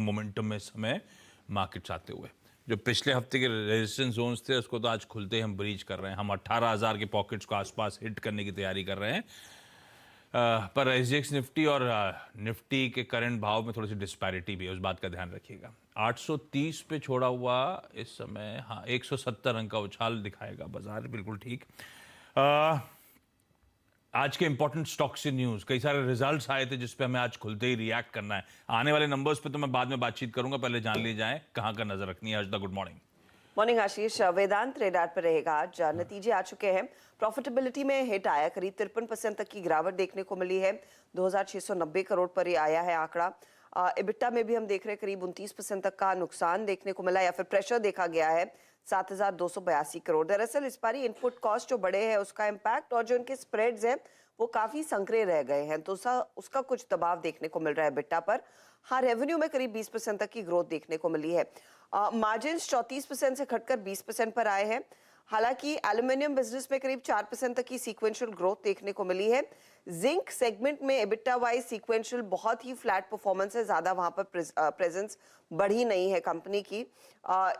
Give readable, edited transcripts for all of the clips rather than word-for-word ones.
Momentum में समय markets आते हुए जो पिछले हफ्ते के रेजिस्टेंस जोन्स थे उसको तो आज खुलते ही हम ब्रीच कर रहे हैं। हम 18,000 के पॉकेट्स को आसपास हिट करने की तैयारी कर रहे हैं। पर एसजीएक्स निफ्टी और निफ्टी के करंट भाव में थोड़ी सी डिस्पैरिटी भी है, उस बात का ध्यान रखिएगा। 830 पे छोड़ा हुआ इस समय, हाँ 170 अंक का उछाल दिखाएगा बाजार, बिल्कुल ठीक। आज के इंपॉर्टेंट स्टॉक से न्यूज, कई सारे रिजल्ट्स आए थे जिस पे हमें आज खुलते ही रिएक्ट करना है। आने वाले नंबर्स पे तो मैं बाद में बातचीत करूंगा, पहले जान ली जाए कहां का नजर रखनी है। अजदा, गुड मॉर्निंग। मॉर्निंग आशीष। वेदांत रेडार पर रहेगा आज। नतीजे आ चुके हैं। प्रॉफिटेबिलिटी में हिट आया, करीब 53% तक की गिरावट देखने को मिली है। 2690 करोड़ पर ये आया है आंकड़ा। इबिट्टा में भी हम देख रहे हैं करीब 29% तक का नुकसान देखने को मिला या फिर प्रेशर देखा गया है, 7282 करोड़। दरअसल इस बार इनपुट कॉस्ट जो बढ़े हैं उसका इम्पैक्ट और जो इनके स्प्रेड्स हैं वो काफी संकरे रह गए हैं, तो उसका कुछ दबाव देखने को मिल रहा है बिट्टा पर। हाँ, रेवेन्यू में करीब 20% तक की ग्रोथ देखने को मिली है। मार्जिन्स 34% से घटकर 20% पर आए हैं। हालांकि एल्यूमिनियम बिजनेस में करीब 4% तक की सीक्वेंशियल ग्रोथ देखने को मिली है। जिंक सेगमेंट में एबिटा वाइज सीक्वेंशियल बहुत ही फ्लैट परफॉर्मेंस है, ज्यादा वहां पर प्रेजेंस बढ़ी नहीं है कंपनी की।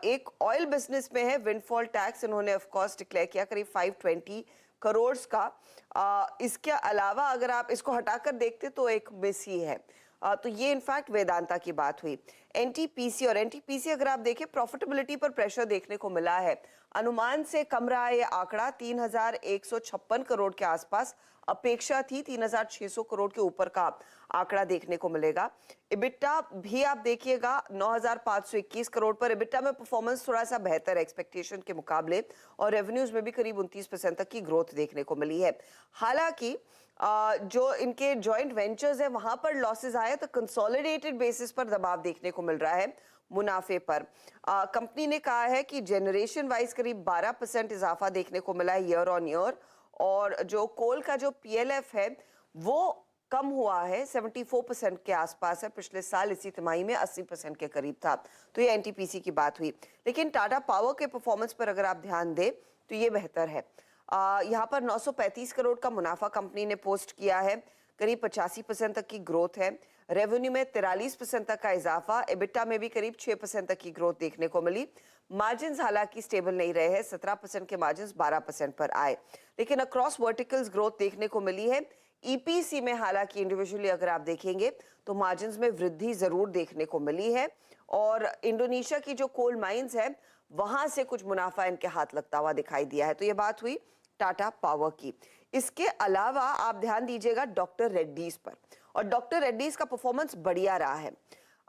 एक ऑयल बिजनेस में है विंडफॉल टैक्स, इन्होंने ऑफ कोर्स डिक्लेयर किया करीब 520 करोड़ का। इसके अलावा अगर आप इसको हटाकर देखते तो एक मिस ही है। तो ये इनफैक्ट वेदांता की बात हुई। एनटीपीसी और एनटीपीसी अगर आप देखें प्रॉफिटेबिलिटी पर प्रेशर देखने को मिला है, अनुमान से कम रहा है ये आंकड़ा। 3156 करोड़ के आसपास अपेक्षा थी, 3600 करोड़ के ऊपर का आंकड़ा देखने को मिलेगा। इबिट्टा भी आप देखिएगा 9521 करोड़ पर। इबिट्टा में परफॉर्मेंस थोड़ा सा बेहतर है एक्सपेक्टेशन के मुकाबले, और रेवेन्यूज में भी करीब 29% तक की ग्रोथ देखने को मिली है। हालांकि जो इनके जॉइंट वेंचर्स है वहां पर लॉसेस आए, तो कंसोलिडेटेड बेसिस पर दबाव देखने को मिल रहा है मुनाफे पर। कंपनी ने कहा है कि जनरेशन वाइज करीब 12% इजाफा देखने को मिला है ईयर ऑन ईयर, और जो कोल का जो पीएलएफ है वो कम हुआ है, 74% के आसपास है। पिछले साल इसी तिमाही में 80% के करीब था। तो ये एनटीपीसी की बात हुई। लेकिन टाटा पावर के परफॉर्मेंस पर अगर आप ध्यान दें तो ये बेहतर है। यहाँ पर 935 करोड़ का मुनाफा कंपनी ने पोस्ट किया है, करीब 85% तक की ग्रोथ है। रेवेन्यू में 43% तक का इजाफा, एबिटा में भी करीब 6% तक की ग्रोथ देखने को मिली। मार्जिन्स हालांकि स्टेबल नहीं रहे हैं, 17% के मार्जिन्स 12% पर आए, लेकिन अक्रॉस वर्टिकल्स ग्रोथ देखने को मिली है। ईपीसी में हालांकि इंडिविजुअली अगर आप देखेंगे तो मार्जिन्स में वृद्धि जरूर देखने को मिली है, और इंडोनेशिया की जो कोल माइंस है वहां से कुछ मुनाफा इनके हाथ लगता हुआ दिखाई दिया है। तो ये बात हुई टाटा पावर की। इसके अलावा आप ध्यान दीजिएगा डॉक्टर रेड्डीज पर, और डॉक्टर रेड्डीज का परफॉर्मेंस बढ़िया रहा है।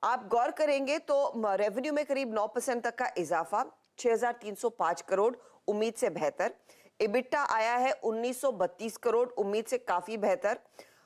आप गौर करेंगे तो रेवेन्यू में करीब 9% तक का इजाफा, 6305 करोड़, उम्मीद से बेहतर। इबिट्टा आया है 1932 करोड़, उम्मीद से काफी बेहतर।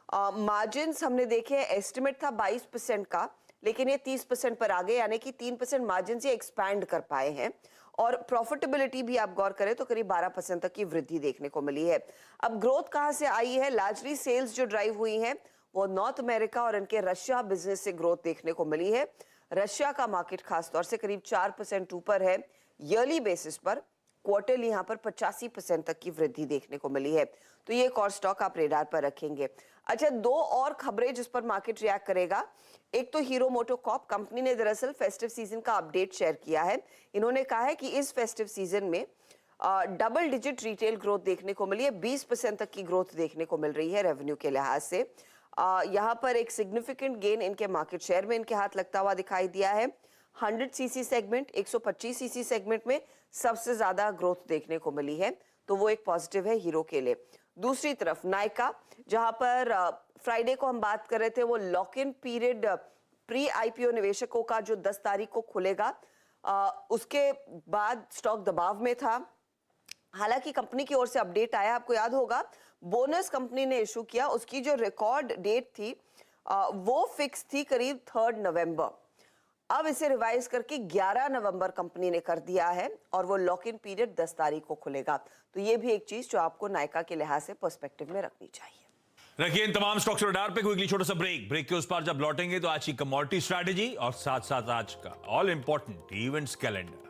मार्जिन्स हमने देखे, एस्टिमेट था 22% का, लेकिन ये 30% पर आ गए, यानी कि 3% मार्जिन से एक्सपैंड कर पाए हैं। और प्रॉफिटेबिलिटी भी आप गौर करें तो करीब 12% तक की वृद्धि देखने को मिली है। अब ग्रोथ कहां से आई है? लार्जली सेल्स जो ड्राइव हुई हैं वो नॉर्थ अमेरिका और इनके रशिया बिजनेस से ग्रोथ देखने को मिली है। रशिया का मार्केट खासतौर से करीब 4% ऊपर है ईयरली बेसिस पर। क्वार्टरली यहाँ पर 85% तक की वृद्धि देखने को मिली है। तो ये एक और स्टॉक आप रेडार पर रखेंगे। अच्छा, दो और खबरें जिस पर मार्केट रिएक्ट करेगा। एक तो हीरो मोटोकॉर्प, कंपनी ने दरअसल फेस्टिव सीजन का अपडेट शेयर किया है। इन्होंने कहा है कि इस फेस्टिव सीजन में डबल डिजिट रिटेल ग्रोथ देखने को मिली है, 20% तक की ग्रोथ देखने को मिल रही है रेवेन्यू के लिहाज से। यहाँ पर एक सिग्निफिकेंट गेन इनके मार्केट शेयर में इनके हाथ लगता हुआ दिखाई दिया है। 100 सीसी सेगमेंट, 125 सीसी सेगमेंट में सबसे ज्यादा ग्रोथ देखने को मिली है, तो वो एक पॉजिटिव है हीरो के लिए। दूसरी तरफ नायका, जहां पर फ्राइडे को हम बात कर रहे थे, वो lock in period pre IPO निवेशकों का जो 10 तारीख को खुलेगा, उसके बाद स्टॉक दबाव में था। हालांकि कंपनी की ओर से अपडेट आया, आपको याद होगा बोनस कंपनी ने इशू किया, उसकी जो रिकॉर्ड डेट थी वो फिक्स थी करीब 3 नवंबर। अब इसे रिवाइज करके 11 नवंबर कंपनी ने कर दिया है, और वो लॉक इन पीरियड 10 तारीख को खुलेगा। तो ये भी एक चीज जो आपको नायका के लिहाज से पर्सपेक्टिव में रखनी चाहिए। रखिए इन तमाम स्टॉक्स रडार पे। क्विकली छोटा सा ब्रेक के उस पार जब लौटेंगे तो आज की कमोडिटी स्ट्रैटेजी और साथ साथ आज का ऑल इंपॉर्टेंट इवेंट्स कैलेंडर।